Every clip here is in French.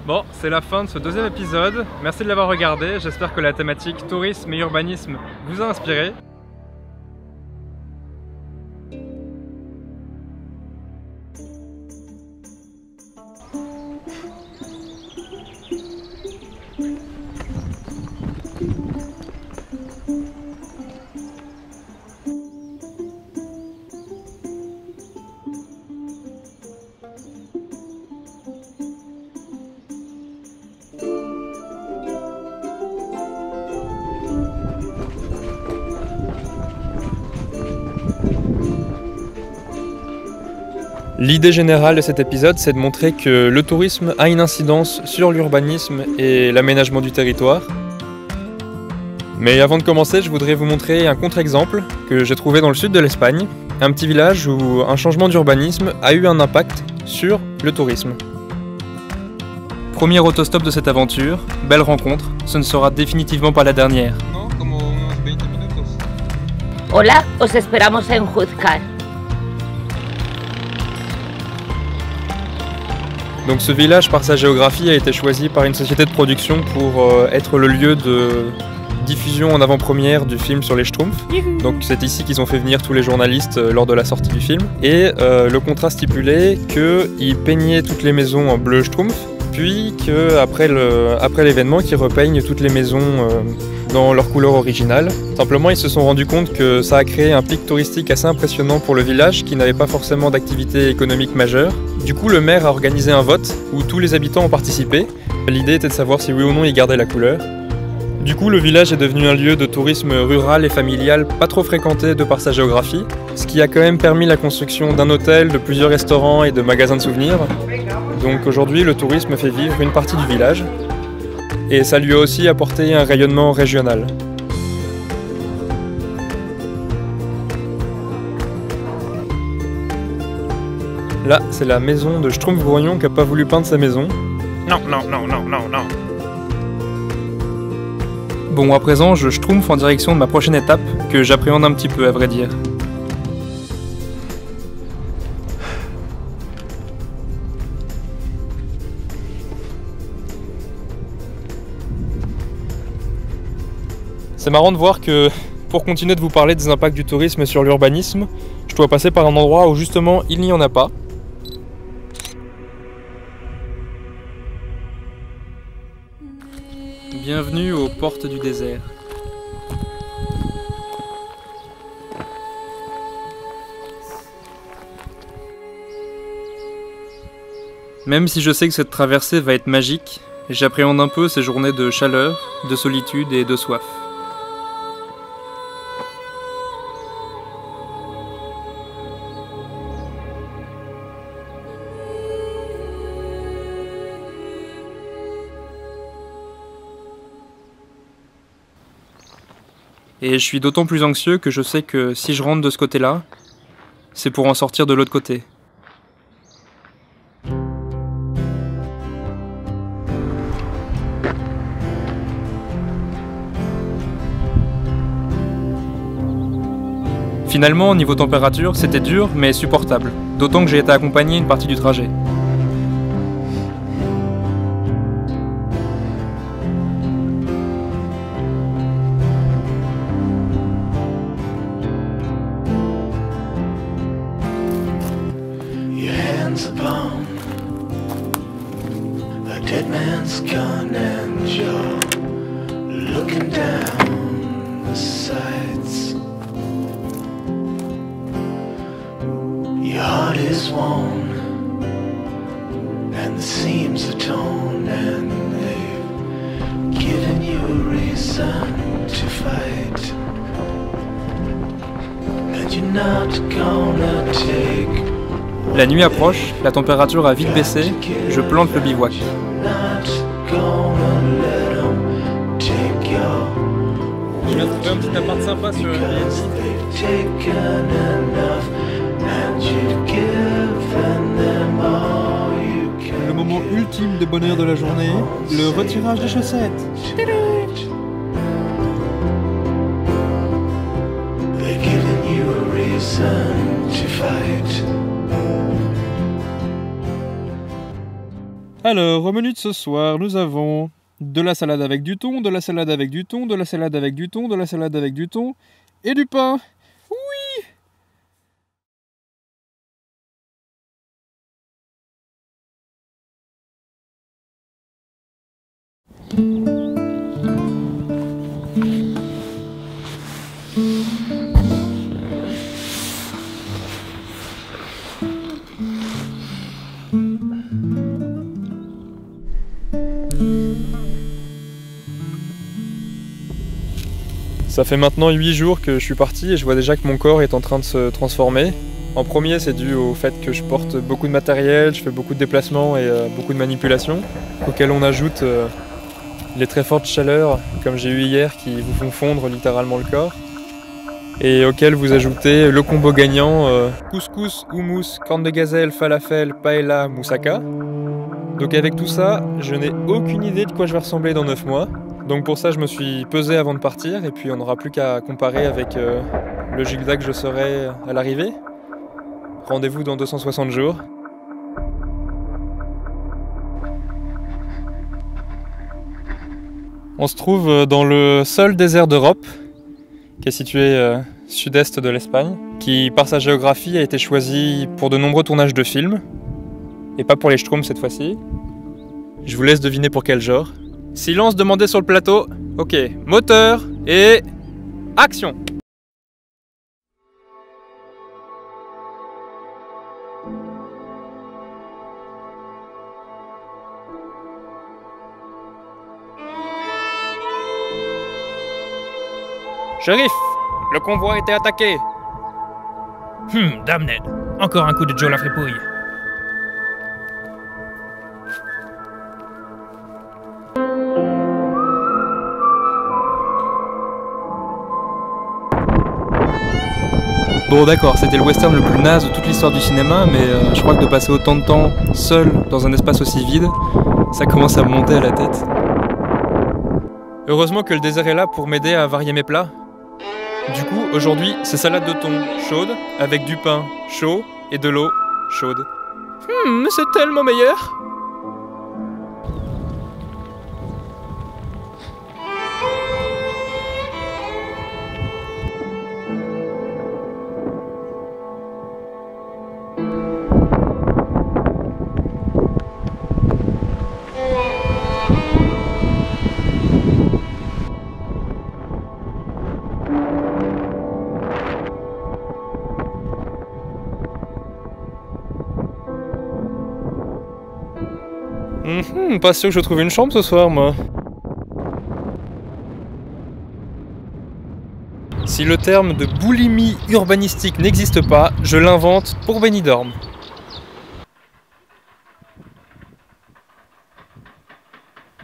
Bon, c'est la fin de ce deuxième épisode. Merci de l'avoir regardé. J'espère que la thématique tourisme et urbanisme vous a inspiré. L'idée générale de cet épisode, c'est de montrer que le tourisme a une incidence sur l'urbanisme et l'aménagement du territoire. Mais avant de commencer, je voudrais vous montrer un contre-exemple que j'ai trouvé dans le sud de l'Espagne, un petit village où un changement d'urbanisme a eu un impact sur le tourisme. Premier autostop de cette aventure, belle rencontre, ce ne sera définitivement pas la dernière. Hola, os esperamos en Juzcar. Donc ce village, par sa géographie, a été choisi par une société de production pour être le lieu de diffusion en avant-première du film sur les Schtroumpfs. Donc c'est ici qu'ils ont fait venir tous les journalistes lors de la sortie du film. Et le contrat stipulait qu'ils peignaient toutes les maisons en bleu Schtroumpf, puis qu'après l'événement, qu'ils repeignent toutes les maisons dans leur couleur originale. Simplement, ils se sont rendus compte que ça a créé un pic touristique assez impressionnant pour le village qui n'avait pas forcément d'activité économique majeure. Du coup, le maire a organisé un vote où tous les habitants ont participé. L'idée était de savoir si oui ou non ils gardaient la couleur. Du coup, le village est devenu un lieu de tourisme rural et familial pas trop fréquenté de par sa géographie, ce qui a quand même permis la construction d'un hôtel, de plusieurs restaurants et de magasins de souvenirs. Donc aujourd'hui, le tourisme fait vivre une partie du village. Et ça lui a aussi apporté un rayonnement régional. Là, c'est la maison de Schtroumpf-Grognon qui n'a pas voulu peindre sa maison. Non. Bon, à présent, je schtroumpf en direction de ma prochaine étape, que j'appréhende un petit peu, à vrai dire. C'est marrant de voir que, pour continuer de vous parler des impacts du tourisme sur l'urbanisme, je dois passer par un endroit où justement il n'y en a pas. Bienvenue aux portes du désert. Même si je sais que cette traversée va être magique, j'appréhende un peu ces journées de chaleur, de solitude et de soif. Et je suis d'autant plus anxieux que je sais que si je rentre de ce côté-là, c'est pour en sortir de l'autre côté. Finalement, au niveau température, c'était dur mais supportable, d'autant que j'ai été accompagné une partie du trajet. Upon a dead man's gun and you're looking down the sights. Your heart is worn and the seams are torn and they've given you a reason to fight. And you're not gonna take. La nuit approche, la température a vite baissé, je plante le bivouac. Je viens de trouver un petit appart sympa sur Airbnb. Le moment ultime de bonheur de la journée, le retirage des chaussettes. Alors, au menu de ce soir, nous avons de la salade avec du thon, de la salade avec du thon, de la salade avec du thon, de la salade avec du thon et du pain. Oui! Ça fait maintenant 8 jours que je suis parti et je vois déjà que mon corps est en train de se transformer. En premier, c'est dû au fait que je porte beaucoup de matériel, je fais beaucoup de déplacements et beaucoup de manipulations, auxquels on ajoute les très fortes chaleurs, comme j'ai eu hier, qui vous font fondre littéralement le corps, et auxquels vous ajoutez le combo gagnant couscous, houmous, corne de gazelle, falafel, paella, moussaka. Donc avec tout ça, je n'ai aucune idée de quoi je vais ressembler dans 9 mois. Donc pour ça, je me suis pesé avant de partir, et puis on n'aura plus qu'à comparer avec le Gilda que je serai à l'arrivée. Rendez-vous dans 260 jours. On se trouve dans le seul désert d'Europe, qui est situé sud-est de l'Espagne, qui par sa géographie a été choisi pour de nombreux tournages de films, et pas pour les Schtroumpfs cette fois-ci. Je vous laisse deviner pour quel genre. Silence demandé sur le plateau. Ok, moteur et action. Shérif, le convoi a été attaqué. Damn it. Encore un coup de Joe la fripouille. Bon d'accord, c'était le western le plus naze de toute l'histoire du cinéma, mais je crois que de passer autant de temps seul dans un espace aussi vide, ça commence à me monter à la tête. Heureusement que le désert est là pour m'aider à varier mes plats. Du coup, aujourd'hui, c'est salade de thon chaude, avec du pain chaud et de l'eau chaude. C'est tellement meilleur! Pas sûr que je trouve une chambre ce soir, moi. Si le terme de boulimie urbanistique n'existe pas, je l'invente pour Benidorm.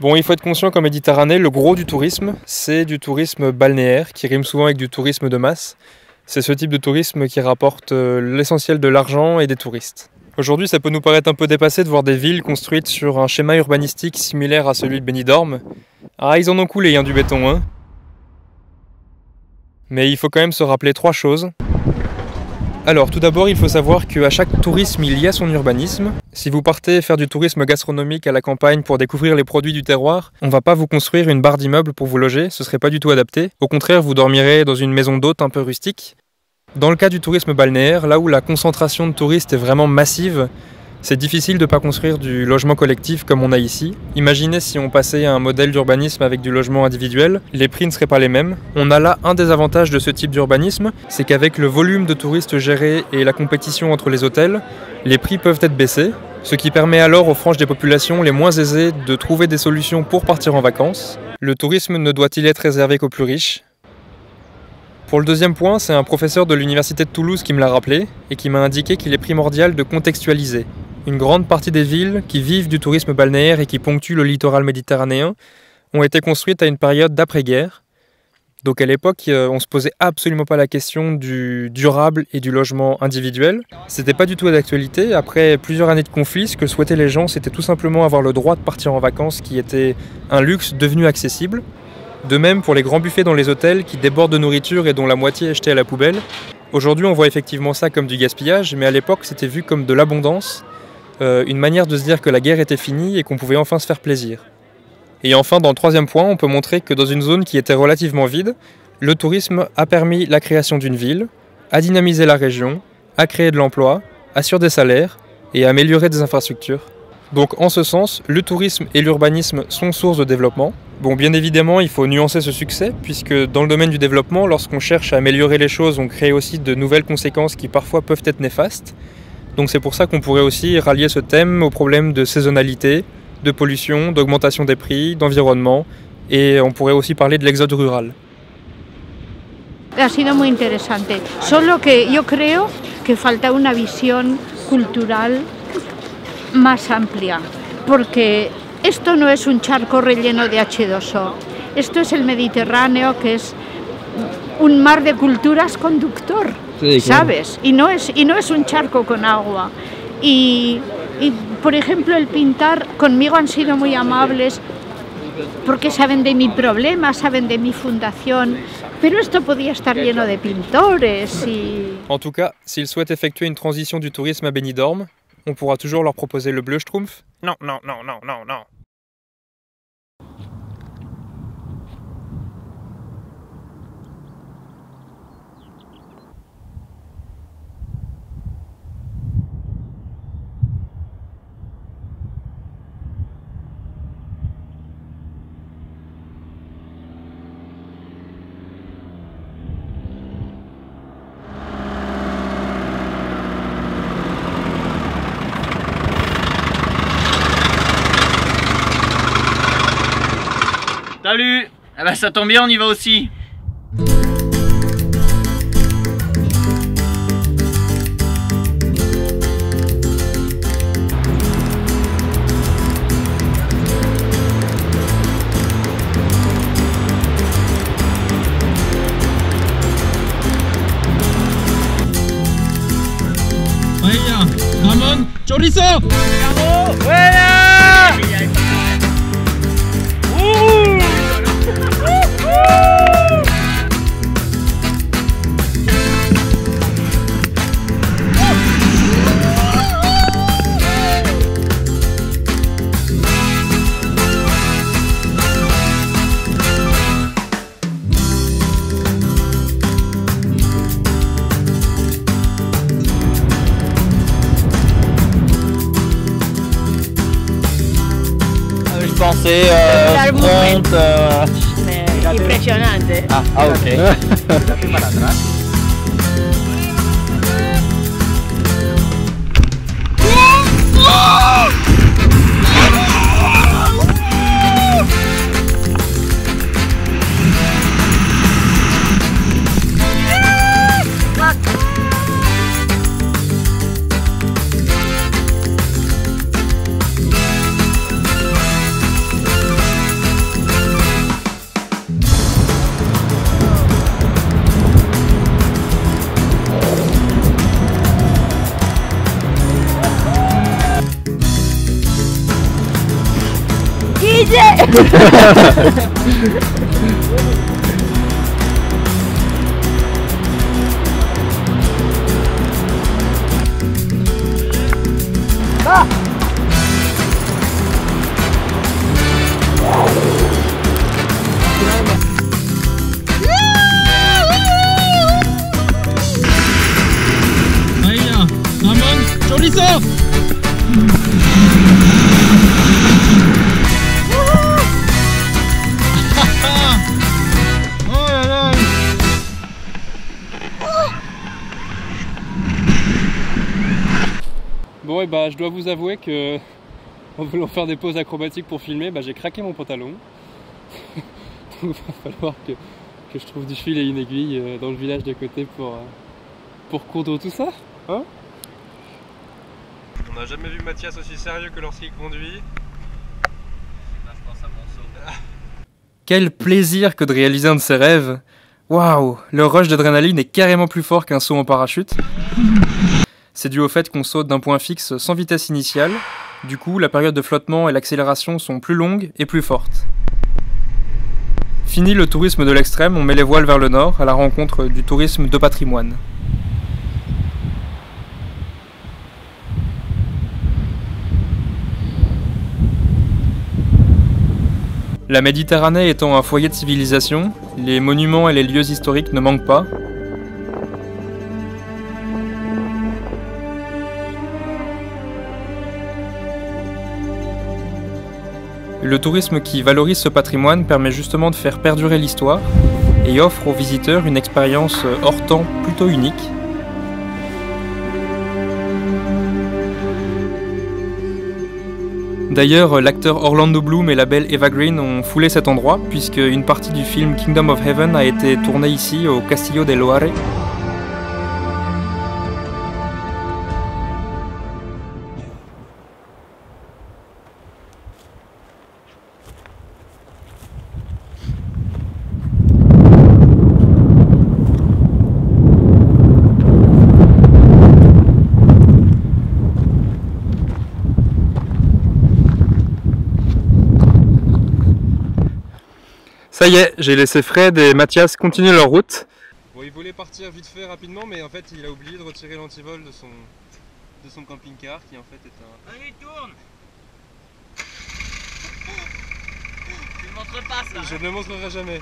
Bon, il faut être conscient qu'en Méditerranée, le gros du tourisme, c'est du tourisme balnéaire, qui rime souvent avec du tourisme de masse. C'est ce type de tourisme qui rapporte l'essentiel de l'argent et des touristes. Aujourd'hui, ça peut nous paraître un peu dépassé de voir des villes construites sur un schéma urbanistique similaire à celui de Benidorm. Ah, ils en ont coulé, du béton, hein. Mais il faut quand même se rappeler 3 choses. Alors, tout d'abord, il faut savoir qu'à chaque tourisme, il y a son urbanisme. Si vous partez faire du tourisme gastronomique à la campagne pour découvrir les produits du terroir, on va pas vous construire une barre d'immeubles pour vous loger, ce serait pas du tout adapté. Au contraire, vous dormirez dans une maison d'hôte un peu rustique. Dans le cas du tourisme balnéaire, là où la concentration de touristes est vraiment massive, c'est difficile de ne pas construire du logement collectif comme on a ici. Imaginez si on passait à un modèle d'urbanisme avec du logement individuel, les prix ne seraient pas les mêmes. On a là un des avantages de ce type d'urbanisme, c'est qu'avec le volume de touristes gérés et la compétition entre les hôtels, les prix peuvent être baissés, ce qui permet alors aux franges des populations les moins aisées de trouver des solutions pour partir en vacances. Le tourisme ne doit-il être réservé qu'aux plus riches ? Pour le deuxième point, c'est un professeur de l'université de Toulouse qui me l'a rappelé et qui m'a indiqué qu'il est primordial de contextualiser. Une grande partie des villes qui vivent du tourisme balnéaire et qui ponctuent le littoral méditerranéen ont été construites à une période d'après-guerre. Donc à l'époque, on se posait absolument pas la question du durable et du logement individuel. C'était pas du tout d'actualité. Après plusieurs années de conflits, ce que souhaitaient les gens, c'était tout simplement avoir le droit de partir en vacances, qui était un luxe devenu accessible. De même pour les grands buffets dans les hôtels qui débordent de nourriture et dont la moitié est jetée à la poubelle. Aujourd'hui, on voit effectivement ça comme du gaspillage, mais à l'époque, c'était vu comme de l'abondance une manière de se dire que la guerre était finie et qu'on pouvait enfin se faire plaisir. Et enfin, dans le troisième point, on peut montrer que dans une zone qui était relativement vide, le tourisme a permis la création d'une ville, a dynamisé la région, a créé de l'emploi, assure des salaires et a amélioré des infrastructures. Donc en ce sens, le tourisme et l'urbanisme sont source de développement. Bon, bien évidemment, il faut nuancer ce succès, puisque dans le domaine du développement, lorsqu'on cherche à améliorer les choses, on crée aussi de nouvelles conséquences qui parfois peuvent être néfastes. Donc c'est pour ça qu'on pourrait aussi rallier ce thème aux problèmes de saisonnalité, de pollution, d'augmentation des prix, d'environnement, et on pourrait aussi parler de l'exode rural. Ha sido muy interesante, solo que yo creo que falta una visión cultural más amplia, porque esto no es un charco relleno de H2O, esto es el Mediterráneo, que es un mar de culturas conductor, sí, ¿sabes? Claro. Y no es un charco con agua. Y por ejemplo, el pintar, conmigo han sido muy amables, porque saben de mi problema, saben de mi fundación, pero esto podía estar lleno de pintores y... En tout cas, s'ils souhaitent effectuer une transition du tourisme à Benidorm, on pourra toujours leur proposer le Bleu Schtroumpf. Non, non, non, non, non, non. Salut! Ah bah ça tombe bien, on y va aussi! Paella, jamón, chorizo. ¡Bravo! ¡Buena! Je pensais front... Impresionante. Ah ok. Paella, jamón, chorizo. Bon, et bah, je dois vous avouer que en voulant faire des pauses acrobatiques pour filmer, bah, j'ai craqué mon pantalon. Donc il va falloir que je trouve du fil et une aiguille dans le village d'à côté pour coudre tout ça. Hein? On n'a jamais vu Mathias aussi sérieux que lorsqu'il conduit. Quel plaisir que de réaliser un de ses rêves! Waouh! Le rush d'adrénaline est carrément plus fort qu'un saut en parachute. C'est dû au fait qu'on saute d'un point fixe sans vitesse initiale. Du coup, la période de flottement et l'accélération sont plus longues et plus fortes. Fini le tourisme de l'extrême, on met les voiles vers le nord à la rencontre du tourisme de patrimoine. La Méditerranée étant un foyer de civilisation, les monuments et les lieux historiques ne manquent pas. Le tourisme qui valorise ce patrimoine permet justement de faire perdurer l'histoire et offre aux visiteurs une expérience hors temps plutôt unique. D'ailleurs, l'acteur Orlando Bloom et la belle Eva Green ont foulé cet endroit puisque une partie du film Kingdom of Heaven a été tournée ici au Castillo del Loare. Ça y est, j'ai laissé Fred et Mathias continuer leur route. Bon, il voulait partir vite fait rapidement, mais en fait il a oublié de retirer l'antivol de son camping-car qui en fait est un... Allez, tourne. Tu ne montres pas ça. Je ne le montrerai jamais. Ouais,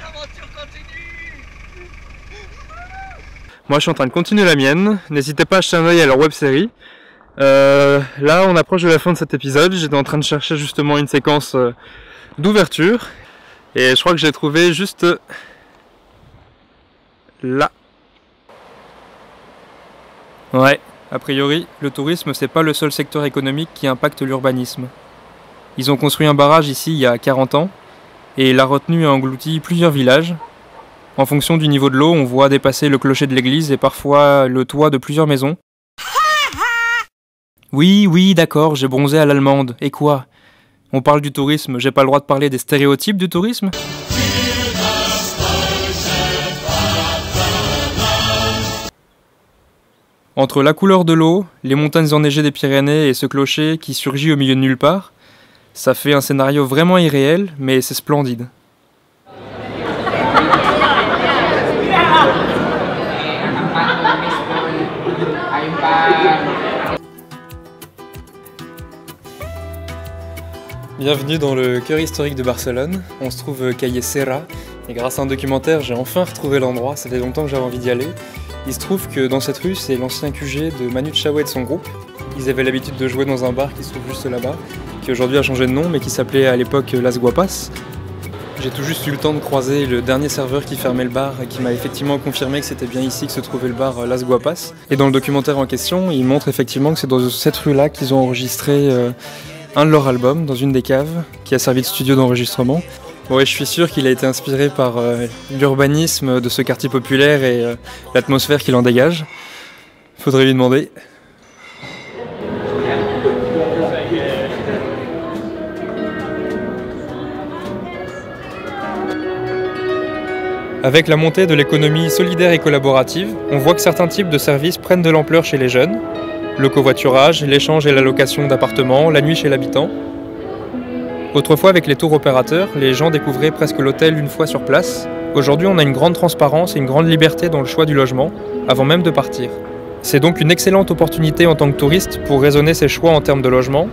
l'aventure continue. Moi je suis en train de continuer la mienne, n'hésitez pas à jeter un œil à leur web-série. Là on approche de la fin de cet épisode, j'étais en train de chercher justement une séquence d'ouverture et je crois que j'ai trouvé juste là. Ouais, a priori, le tourisme c'est pas le seul secteur économique qui impacte l'urbanisme. Ils ont construit un barrage ici il y a 40 ans et la retenue a englouti plusieurs villages. En fonction du niveau de l'eau, on voit dépasser le clocher de l'église et parfois le toit de plusieurs maisons. Oui, d'accord, j'ai bronzé à l'allemande. Et quoi ? On parle du tourisme, j'ai pas le droit de parler des stéréotypes du tourisme ? Entre la couleur de l'eau, les montagnes enneigées des Pyrénées et ce clocher qui surgit au milieu de nulle part, ça fait un scénario vraiment irréel, mais c'est splendide. Bienvenue dans le cœur historique de Barcelone. On se trouve Calle Serra et grâce à un documentaire, j'ai enfin retrouvé l'endroit. Ça fait longtemps que j'avais envie d'y aller. Il se trouve que dans cette rue, c'est l'ancien QG de Manu Chao et de son groupe. Ils avaient l'habitude de jouer dans un bar qui se trouve juste là-bas, qui aujourd'hui a changé de nom, mais qui s'appelait à l'époque Las Guapas. J'ai tout juste eu le temps de croiser le dernier serveur qui fermait le bar et qui m'a effectivement confirmé que c'était bien ici que se trouvait le bar Las Guapas. Et dans le documentaire en question, il montre effectivement que c'est dans cette rue-là qu'ils ont enregistré un de leurs albums dans une des caves qui a servi de studio d'enregistrement. Ouais, je suis sûr qu'il a été inspiré par l'urbanisme de ce quartier populaire et l'atmosphère qu'il en dégage. Faudrait lui demander. Avec la montée de l'économie solidaire et collaborative, on voit que certains types de services prennent de l'ampleur chez les jeunes. Le covoiturage, l'échange et la location d'appartements, la nuit chez l'habitant. Autrefois, avec les tours opérateurs, les gens découvraient presque l'hôtel une fois sur place. Aujourd'hui, on a une grande transparence et une grande liberté dans le choix du logement, avant même de partir. C'est donc une excellente opportunité en tant que touriste pour raisonner ses choix en termes de logement,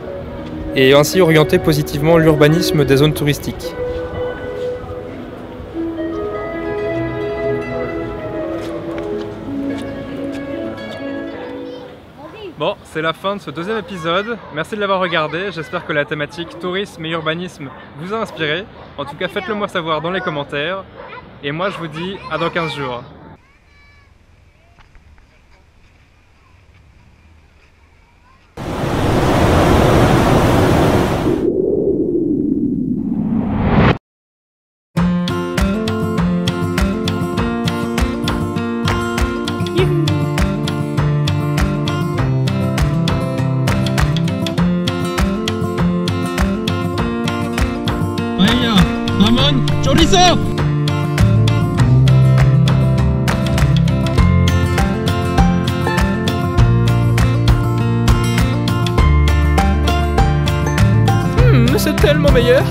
et ainsi orienter positivement l'urbanisme des zones touristiques. Bon, c'est la fin de ce deuxième épisode. Merci de l'avoir regardé. J'espère que la thématique tourisme et urbanisme vous a inspiré. En tout cas, faites-le moi savoir dans les commentaires. Et moi, je vous dis à dans 15 jours. Ramon, chorizo! C'est tellement meilleur!